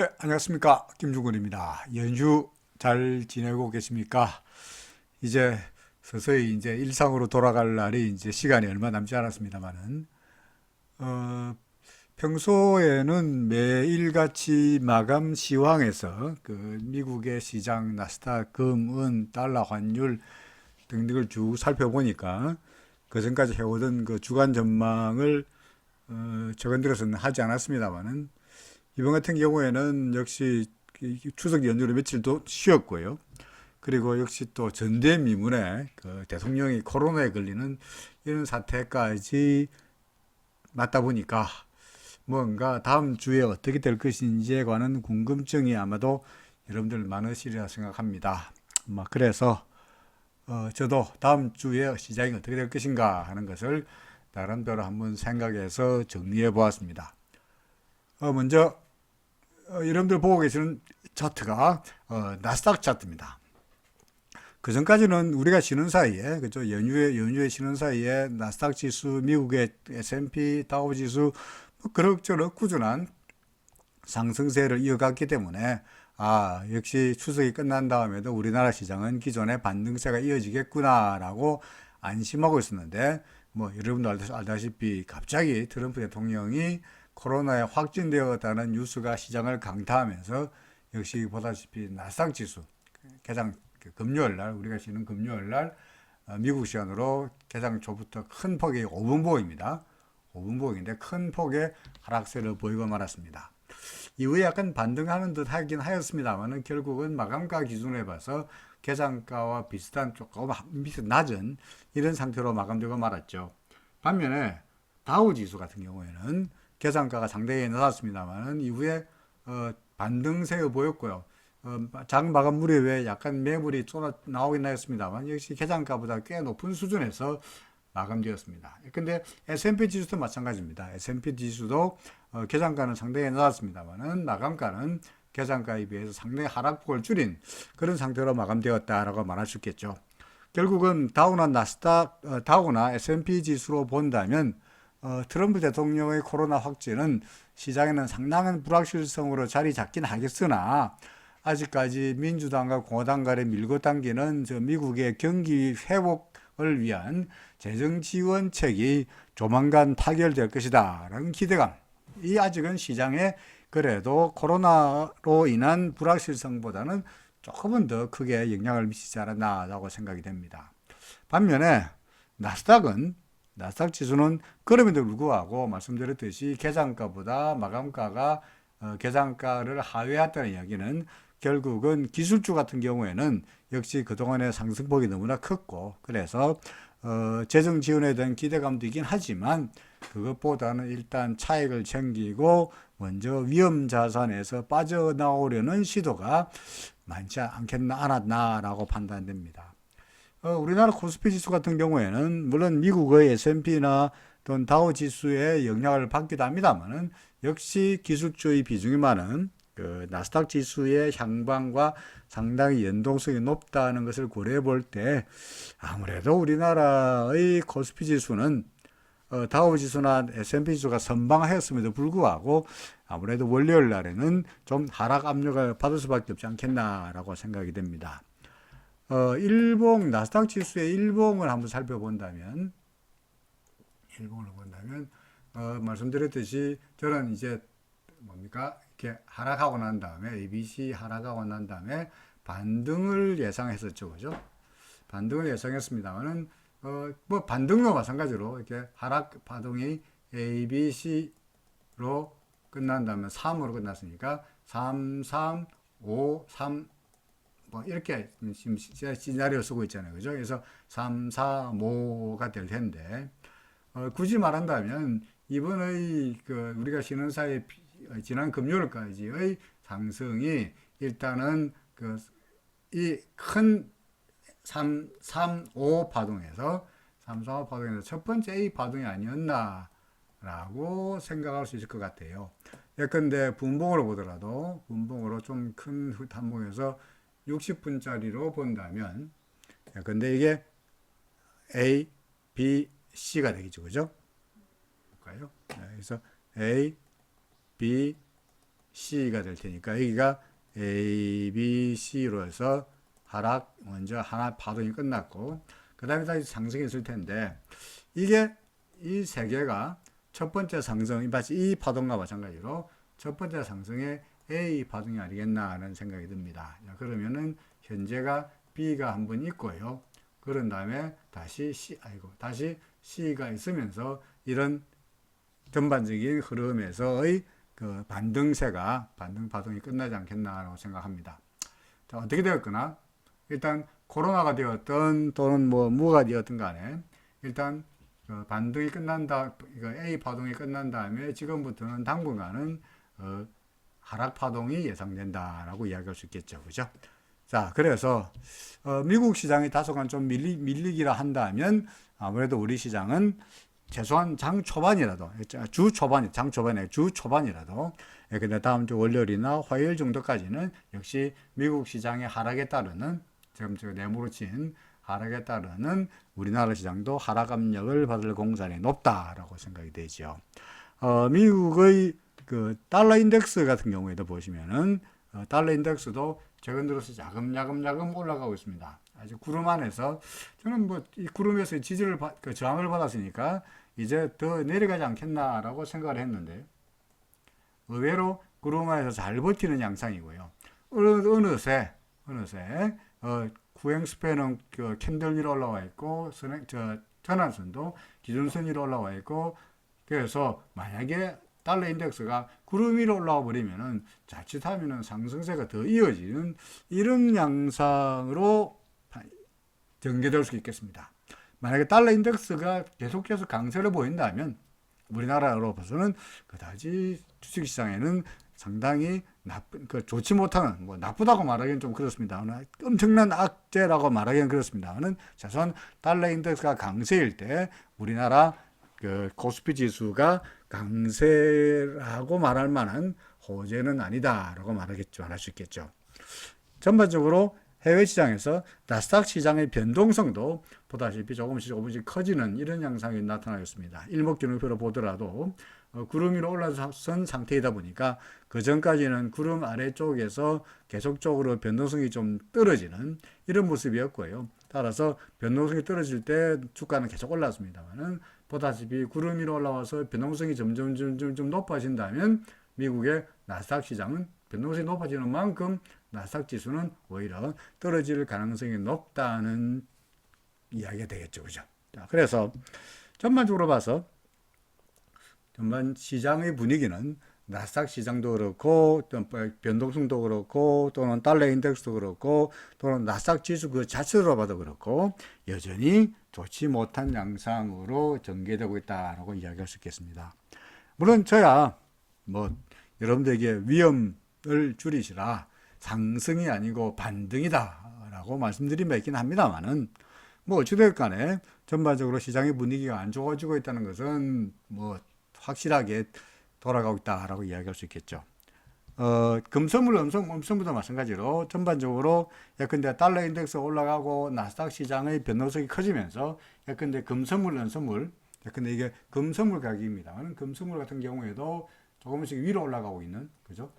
네, 안녕하십니까. 김중근입니다. 연휴 잘 지내고 계십니까? 이제 서서히 이제 일상으로 돌아갈 날이 이제 시간이 얼마 남지 않았습니다만은, 어, 평소에는 매일같이 마감 시황에서 그 미국의 시장, 나스닥, 금, 은, 달러 환율 등등을 쭉 살펴보니까 그 전까지 해오던 그 주간 전망을 최근 들어서는 하지 않았습니다만은 이번 같은 경우에는 역시 추석 연휴로 며칠도 쉬었고요. 그리고 역시 또 전대미문에 그 대통령이 코로나에 걸리는 이런 사태까지 맞다 보니까 뭔가 다음 주에 어떻게 될 것인지에 관한 궁금증이 아마도 여러분들 많으시리라 생각합니다. 그래서 저도 다음 주에 시장이 어떻게 될 것인가 하는 것을 나름대로 한번 생각해서 정리해 보았습니다. 먼저 여러분들 보고 계시는 차트가 나스닥 차트입니다. 그 전까지는 우리가 쉬는 사이에, 그죠? 연휴에 쉬는 사이에 나스닥 지수, 미국의 S&P, 다우 지수, 그럭저럭 꾸준한 상승세를 이어갔기 때문에, 역시 추석이 끝난 다음에도 우리나라 시장은 기존의 반등세가 이어지겠구나라고 안심하고 있었는데, 여러분도 알다시피 갑자기 트럼프 대통령이 코로나에 확진되었다는 뉴스가 시장을 강타하면서 역시 보다시피 나스닥 지수 개장 금요일 날 우리가 쉬는 금요일 날 미국 시간으로 개장 초부터 큰 폭의 5분 보입니다. 5분 보기인데 큰 폭의 하락세를 보이고 말았습니다. 이후에 약간 반등하는 듯 하긴 하였습니다만 결국은 마감가 기준에 봐서 개장가와 비슷한 조금 낮은 이런 상태로 마감되고 말았죠. 반면에 다우 지수 같은 경우에는 개장가가 상당히 낮았습니다만 이후에 반등세가 보였고요. 장 마감 무렵에 약간 매물이 쏟아 나오긴 했습니다만 역시 개장가보다 꽤 높은 수준에서 마감되었습니다. 근데 S&P 지수도 마찬가지입니다. S&P 지수도 개장가는 상당히 낮았습니다만은 마감가는 개장가에 비해서 상당히 하락폭을 줄인 그런 상태로 마감되었다라고 말할 수 있겠죠. 결국은 다우나 S&P 지수로 본다면 트럼프 대통령의 코로나 확진은 시장에는 상당한 불확실성으로 자리 잡긴 하겠으나 아직까지 민주당과 공화당 간에 밀고 당기는 미국의 경기 회복을 위한 재정 지원책이 조만간 타결될 것이다 라는 기대감, 이 아직은 시장에 그래도 코로나로 인한 불확실성보다는 조금은 더 크게 영향을 미치지 않았나라고 생각이 됩니다. 반면에 나스닥은 나스닥 지수는 그럼에도 불구하고 말씀드렸듯이 개장가보다 마감가가 개장가를 하회했다는 이야기는 결국은 기술주 같은 경우에는 역시 그동안의 상승폭이 너무나 컸고 그래서 재정 지원에 대한 기대감도 있긴 하지만 그것보다는 일단 차익을 챙기고 먼저 위험 자산에서 빠져나오려는 시도가 많지 않았나라고 판단됩니다. 우리나라 코스피 지수 같은 경우에는 물론 미국의 S&P나 또는 다우 지수의 영향을 받기도 합니다만은 역시 기술주의 비중이 많은 그 나스닥 지수의 향방과 상당히 연동성이 높다는 것을 고려해 볼 때 아무래도 우리나라의 코스피 지수는 다우 지수나 S&P 지수가 선방하였음에도 불구하고 아무래도 월요일 날에는 좀 하락 압력을 받을 수밖에 없지 않겠나라고 생각이 됩니다. 일봉 나스닥 지수의 일봉을 한번 살펴본다면 말씀드렸듯이 저는 이제 뭡니까 이렇게 하락하고 난 다음에 ABC 하락하고 난 다음에 반등을 예상했었죠, 그죠? 반등을 예상했습니다만은 반등도 마찬가지로 이렇게 하락 파동이 ABC로 끝난다면 3으로 끝났으니까 3, 3, 5, 3 이렇게 지금 시나리오 쓰고 있잖아요. 그죠? 그래서 3, 4, 5가 될 텐데, 굳이 말한다면, 이번의 우리가 쉬는 사이, 지난 금요일까지의 상승이 일단은 이 큰 3, 3, 5 파동에서, 3, 4, 5 파동에서 첫 번째 A 파동이 아니었나라고 생각할 수 있을 것 같아요. 예컨대 분봉으로 보더라도, 분봉으로 좀 큰 단봉에서 60분짜리로 본다면 근데 이게 A, B, C가 되겠죠. 그죠? 볼까요? 그래서 A, B, C가 될 테니까 여기가 A, B, C로 해서 하락 먼저 하나 파동이 끝났고 그 다음에 다시 상승이 있을 텐데 이게 이 세 개가 첫 번째 상승 마치 이 파동과 마찬가지로 첫 번째 상승의 A 파동이 아니겠나 하는 생각이 듭니다. 그러면은 현재가 B가 한 번 있고요. 그런 다음에 다시 C가 있으면서 이런 전반적인 흐름에서의 그 반등세가 반등 파동이 끝나지 않겠나라고 생각합니다. 자, 어떻게 되었거나 일단 코로나가 되었던 또는 뭐가 되었든 간에 일단 그 반등이 끝난다, A 파동이 끝난 다음에 지금부터는 당분간은 하락 파동이 예상된다라고 이야기할 수 있겠죠, 그죠? 자, 그래서 미국 시장이 다소간 좀 밀리기라 한다면 아무래도 우리 시장은 최소한 장 초반이라도 주 초반이라도 근데 다음 주 월요일이나 화요일 정도까지는 역시 미국 시장의 하락에 따르는 지금 네모로 친 하락에 따르는 우리나라 시장도 하락 압력을 받을 공산이 높다라고 생각이 되죠. 미국의 그 달러 인덱스 같은 경우에도 보시면은 달러 인덱스도 최근 들어서 야금야금 올라가고 있습니다. 아주 구름 안에서 저는 뭐 이 구름에서 지지를 저항을 받았으니까 이제 더 내려가지 않겠나라고 생각을 했는데 의외로 구름 안에서 잘 버티는 양상이고요. 어느새 구행 스팬은 그 캔들 위로 올라와 있고 전환선도 기준선 위로 올라와 있고 그래서 만약에 달러 인덱스가 구름 위로 올라와 버리면은 자칫하면은 상승세가 더 이어지는 이런 양상으로 전개될 수 있겠습니다. 만약에 달러 인덱스가 계속해서 강세를 보인다면 우리나라로 봐서는 그다지 주식시장에는 상당히 좋지 못하는, 나쁘다고 말하기는 좀 그렇습니다. 엄청난 악재라고 말하기는 그렇습니다만, 최소한 달러 인덱스가 강세일 때 우리나라 그 코스피 지수가 강세라고 말할 만한 호재는 아니다라고 말할 수 있겠죠. 전반적으로 해외 시장에서 나스닥 시장의 변동성도 보다시피 조금씩 커지는 이런 양상이 나타나겠습니다. 일목균형표로 보더라도 구름 위로 올라선 상태이다 보니까 그 전까지는 구름 아래쪽에서 계속적으로 변동성이 좀 떨어지는 이런 모습이었고요. 따라서 변동성이 떨어질 때 주가는 계속 올랐습니다만은 보다시피 구름 위로 올라와서 변동성이 점점 높아진다면 미국의 나스닥 시장은 변동성이 높아지는 만큼 나스닥 지수는 오히려 떨어질 가능성이 높다는 이야기가 되겠죠, 그죠? 자, 그래서 전반적으로 봐서 전반 시장의 분위기는 나스닥 시장도 그렇고 또 변동성도 그렇고 또는 달러 인덱스도 그렇고 또는 나스닥 지수 그 자체로 봐도 그렇고 여전히 좋지 못한 양상으로 전개되고 있다라고 이야기할 수 있겠습니다. 물론 저야 여러분들에게 위험을 줄이시라 상승이 아니고 반등이다라고 말씀드리면 있긴 합니다만은 어찌됐든 간에 전반적으로 시장의 분위기가 안 좋아지고 있다는 것은 확실하게 돌아가고 있다라고 이야기할 수 있겠죠. 금성물, 음성물도 마찬가지로 전반적으로 예컨대 달러 인덱스 올라가고 나스닥 시장의 변동성이 커지면서 예컨대 금성물, 음성물, 예컨대 이게 금성물 가격입니다. 금성물 같은 경우에도 조금씩 위로 올라가고 있는, 그죠?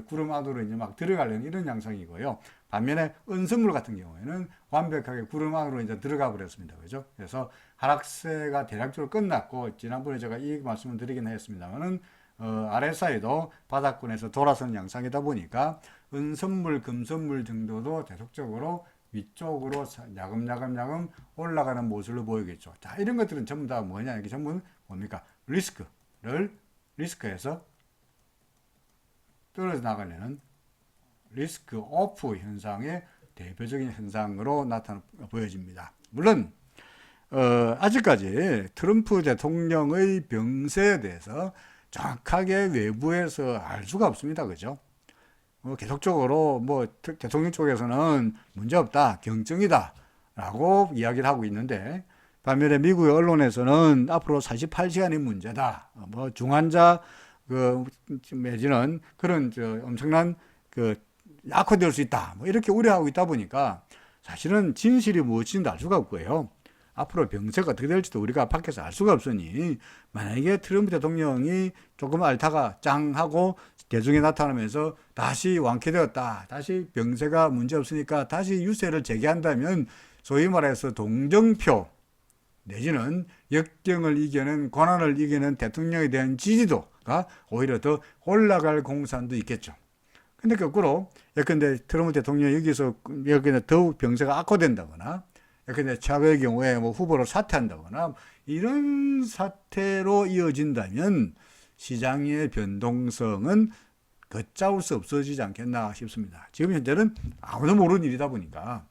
구름 안으로 이제 막 들어가려는 이런 양상이고요. 반면에 은성물 같은 경우에는 완벽하게 구름 안으로 이제 들어가 버렸습니다. 그죠? 그래서 하락세가 대략적으로 끝났고, 지난번에 제가 이 말씀을 드리긴 했습니다만은, RSI도 바닥권에서 돌아서는 양상이다 보니까, 은선물, 금선물 정도도 계속적으로 위쪽으로 야금야금 올라가는 모습을 보이겠죠. 자, 이런 것들은 전부 다 뭐냐? 이게 전부 뭡니까? 리스크에서 떨어져 나가려는 리스크 오프 현상의 대표적인 현상으로 보여집니다. 물론 아직까지 트럼프 대통령의 병세에 대해서 정확하게 외부에서 알 수가 없습니다. 그죠? 계속적으로 대통령 쪽에서는 문제없다, 경증이다 라고 이야기를 하고 있는데 반면에 미국의 언론에서는 앞으로 48시간이 문제다. 중환자 매지는 그런 엄청난 약화될 수 있다. 이렇게 우려하고 있다 보니까 사실은 진실이 무엇인지 알 수가 없고요. 앞으로 병세가 어떻게 될지도 우리가 밖에서 알 수가 없으니 만약에 트럼프 대통령이 조금 앓다가 짱 하고 대중에 나타나면서 다시 완쾌되었다. 다시 병세가 문제없으니까 다시 유세를 재개한다면 소위 말해서 동정표 내지는 역경을 이겨낸 고난을 이겨낸 대통령에 대한 지지도가 오히려 더 올라갈 공산도 있겠죠. 근데 거꾸로 예컨대 트럼프 대통령이 여기서 더욱 병세가 악화된다거나 예컨대 차후의 경우에 뭐 후보를 사퇴한다거나 이런 사태로 이어진다면 시장의 변동성은 걷잡을 수 없어지지 않겠나 싶습니다. 지금 현재는 아무도 모르는 일이다 보니까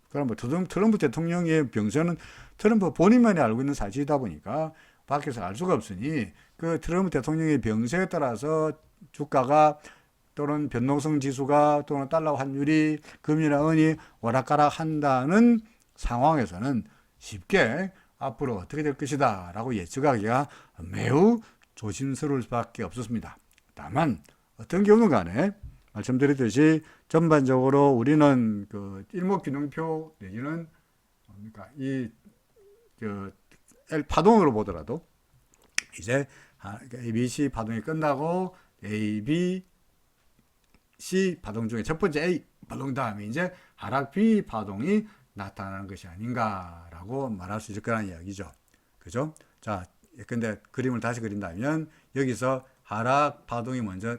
그럼 뭐 트럼프 대통령의 병세는 트럼프 본인만이 알고 있는 사실이다 보니까 밖에서 알 수가 없으니 그 트럼프 대통령의 병세에 따라서 주가가 또는 변동성 지수가 또는 달러 환율이 금리나 은이 오락가락 한다는 상황에서는 쉽게 앞으로 어떻게 될 것이다 라고 예측하기가 매우 조심스러울 수밖에 없었습니다. 다만 어떤 경우 간에 말씀드렸듯이 전반적으로 우리는 그 일목균형표 내지는 뭡니까 파동으로 보더라도 이제 ABC 파동이 끝나고 A, B, C 파동 중에 첫 번째 A 파동 다음에 이제 하락 B 파동이 나타나는 것이 아닌가라고 말할 수 있을 거라는 이야기죠. 그죠? 자, 근데 그림을 다시 그린다면 여기서 하락 파동이 먼저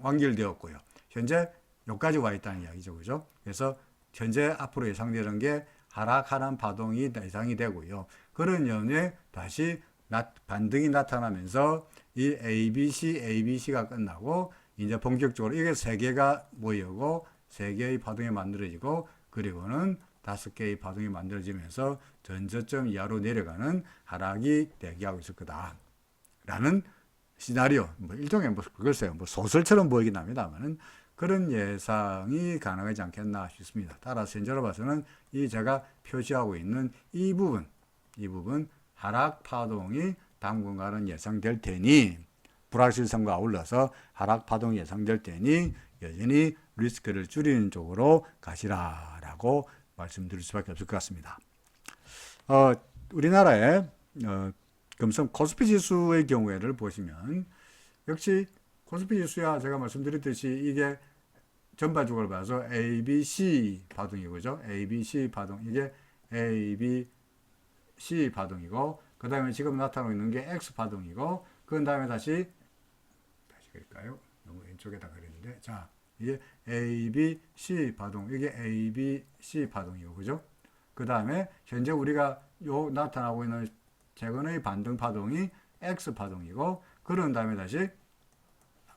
완결되었고요. 현재 여기까지 와 있다는 이야기죠. 그죠? 그래서 현재 앞으로 예상되는 게 하락하는 파동이 예상이 되고요. 그런 연에 다시 반등이 나타나면서 이 ABC가 끝나고 이제 본격적으로 이게 세 개가 모이고 세 개의 파동이 만들어지고 그리고는 5개의 파동이 만들어지면서 전저점 이하로 내려가는 하락이 대기하고 있을 거다라는 시나리오, 뭐 일종의 글쎄요, 소설처럼 보이긴 합니다만은 그런 예상이 가능하지 않겠나 싶습니다. 따라서 현재로 봐서는 이 제가 표시하고 있는 이 부분 하락 파동이 당분간은 예상될 테니 불확실성과 아울러서 하락 파동이 예상될 테니 여전히 리스크를 줄이는 쪽으로 가시라라고 말씀드릴 수밖에 없을 것 같습니다. 우리나라의 금성 코스피 지수의 경우에를 보시면 역시 코스피 지수야 제가 말씀드렸듯이 이게 전반적으로 봐서 ABC 파동이고죠. ABC 파동 이게 ABC 파동이고 그 다음에 지금 나타나고 있는 게 X 파동이고 그 다음에 다시 그럴까요? 너무 왼쪽에다 그랬는데 자 이게 ABC 파동 이게 ABC 파동이고 그죠? 그 다음에 현재 우리가 요 나타나고 있는 최근의 반등 파동이 X 파동이고 그런 다음에 다시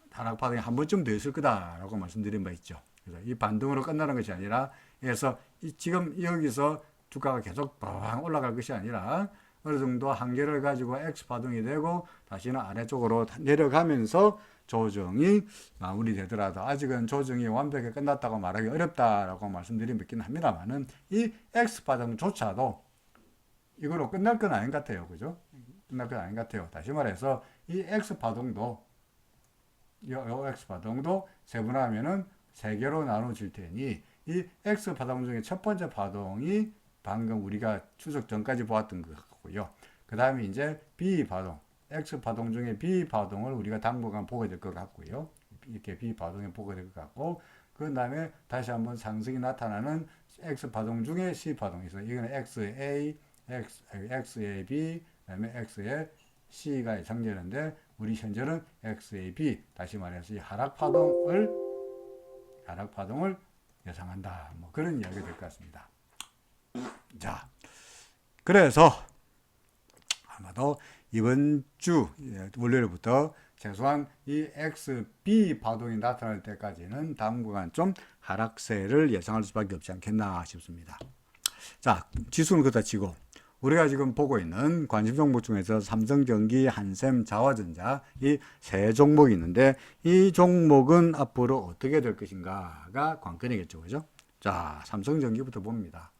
하락 파동이 한 번쯤 더 있을 거다라고 말씀드린 바 있죠. 그래서 이 반등으로 끝나는 것이 아니라 그래서 지금 여기서 주가가 계속 빵 올라갈 것이 아니라 어느 정도 한계를 가지고 X 파동이 되고 다시는 아래쪽으로 내려가면서 조정이 마무리되더라도 아직은 조정이 완벽히 끝났다고 말하기 어렵다라고 말씀드린 바 있긴 합니다만은 이 X 파동조차도 이거로 끝날 건 아닌 것 같아요. 그죠? 끝날 건 아닌 것 같아요. 다시 말해서 이 X 파동도 요 X 파동도 세분화하면은 세 개로 나눠질 테니 이 X 파동 중에 첫 번째 파동이 방금 우리가 추석 전까지 보았던 것 같고요. 그 다음에 이제 B 파동, X 파동 중에 B 파동을 우리가 당분간 보게 될 것 같고요. 이렇게 B 파동에 보게 될 것 같고, 그 다음에 다시 한번 상승이 나타나는 X 파동 중에 C 파동이 있어요. 이거는 XAB, 그 다음에 XA C가 예상되는데, 우리 현재는 XAB, 다시 말해서 이 하락 파동을 예상한다. 뭐 그런 이야기가 될 것 같습니다. 자, 그래서 아마도 이번 주 월요일부터 최소한 이 XB 파동이 나타날 때까지는 당분간 좀 하락세를 예상할 수밖에 없지 않겠나 싶습니다. 자, 지수는 그렇다 치고 우리가 지금 보고 있는 관심 종목 중에서 삼성전기, 한샘, 자화전자 이 세 종목이 있는데 이 종목은 앞으로 어떻게 될 것인가가 관건이겠죠. 그죠? 자, 삼성전기부터 봅니다.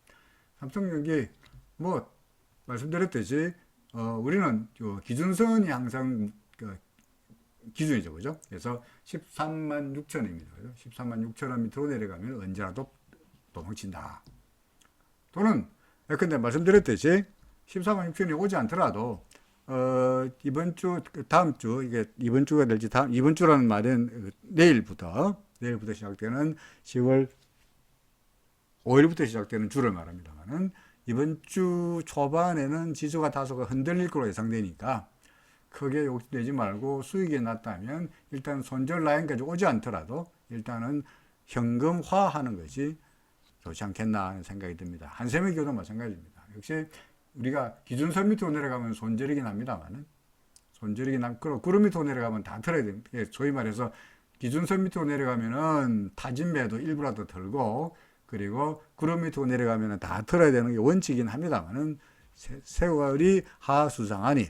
삼성전기 뭐 말씀드렸듯이 우리는 기준선이 항상 기준이죠. 그죠? 그래서 13만 6천원입니다. 그죠? 13만 6천원 밑으로 내려가면 언제라도 도망친다. 또는 근데 말씀드렸듯이 13만 6천이 오지 않더라도 이번 주, 다음 주, 이게 이번 주가 될지 이번 주라는 말은 내일부터 시작되는 10월 5일부터 시작되는 주를 말합니다만은 이번 주 초반에는 지수가 다소가 흔들릴 거로 예상되니까 크게 욕심내지 말고 수익이 났다면 일단 손절 라인까지 오지 않더라도 일단은 현금화하는 것이 좋지 않겠나 하는 생각이 듭니다. 한샘의교도 마찬가지입니다. 역시 우리가 기준선 밑으로 내려가면 손절이긴 합니다만은 구름 밑으로 내려가면 다 틀어야 됩니다. 소위 말해서 기준선 밑으로 내려가면은 타진 매도 일부라도 들고 그리고 구름 밑으로 내려가면은 다 틀어야 되는 게 원칙이긴 합니다만은 세월이 하수상하니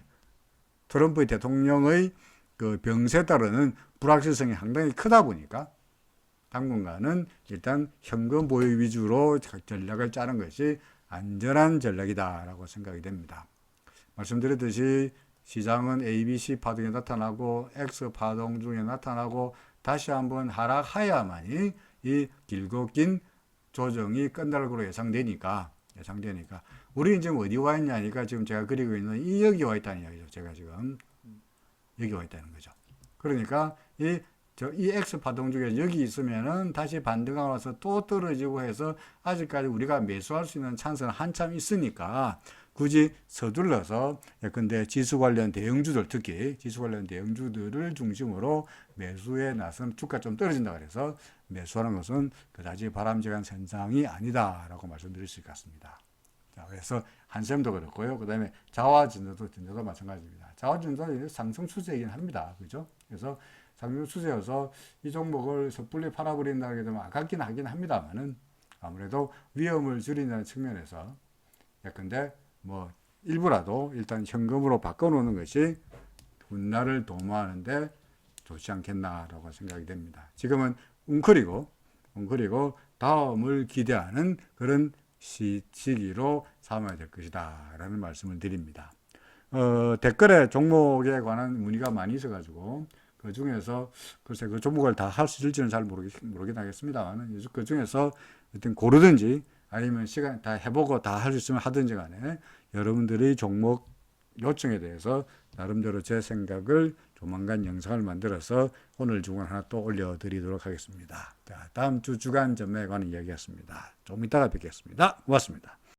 트럼프 대통령의 그 병세에 따르는 불확실성이 상당히 크다 보니까 당분간은 일단 현금 보유 위주로 전략을 짜는 것이 안전한 전략이다라고 생각이 됩니다. 말씀드렸듯이 시장은 ABC 파동에 나타나고 X 파동 중에 나타나고 다시 한번 하락해야만이 이 길고 긴 조정이 끝날 거로 예상되니까 우리는 지금 어디 와 있냐니까 지금 제가 그리고 있는 이 여기 와 있다는 이야기죠. 제가 지금 여기 와 있다는 거죠. 그러니까 이 X 파동 중에 여기 있으면은 다시 반등하고 나서 또 떨어지고 해서 아직까지 우리가 매수할 수 있는 찬스는 한참 있으니까 굳이 서둘러서 예컨대 지수 관련 대형주들 특히 지수 관련 대형주들을 중심으로 매수에 나선 주가 좀 떨어진다 그래서 매수하는 것은 그다지 바람직한 현상이 아니다라고 말씀드릴 수 있겠습니다. 자, 그래서 한샘도 그렇고요. 그 다음에 자화전자도 마찬가지입니다. 자화전자는 상승 추세이긴 합니다. 그죠? 그래서 상승 추세여서 이 종목을 섣불리 팔아버린다게 되면 아깝긴 하긴 합니다만은 아무래도 위험을 줄인다는 측면에서 예컨대 뭐 일부라도 일단 현금으로 바꿔놓는 것이 훗날을 도모하는데 좋지 않겠나라고 생각이 됩니다. 지금은 웅크리고 다음을 기대하는 그런 시기로 삼아야 될 것이다 라는 말씀을 드립니다. 댓글에 종목에 관한 문의가 많이 있어가지고 그 중에서 글쎄 그 종목을 다 할 수 있을지는 잘 모르긴 하겠습니다만 그 중에서 어떤 고르든지 아니면 시간 다 해보고 다 할 수 있으면 하든지 간에 여러분들의 종목 요청에 대해서 나름대로 제 생각을 조만간 영상을 만들어서 오늘 중간 하나 또 올려드리도록 하겠습니다. 자, 다음 주 주간 전매에 관한 이야기였습니다. 좀 이따가 뵙겠습니다. 고맙습니다.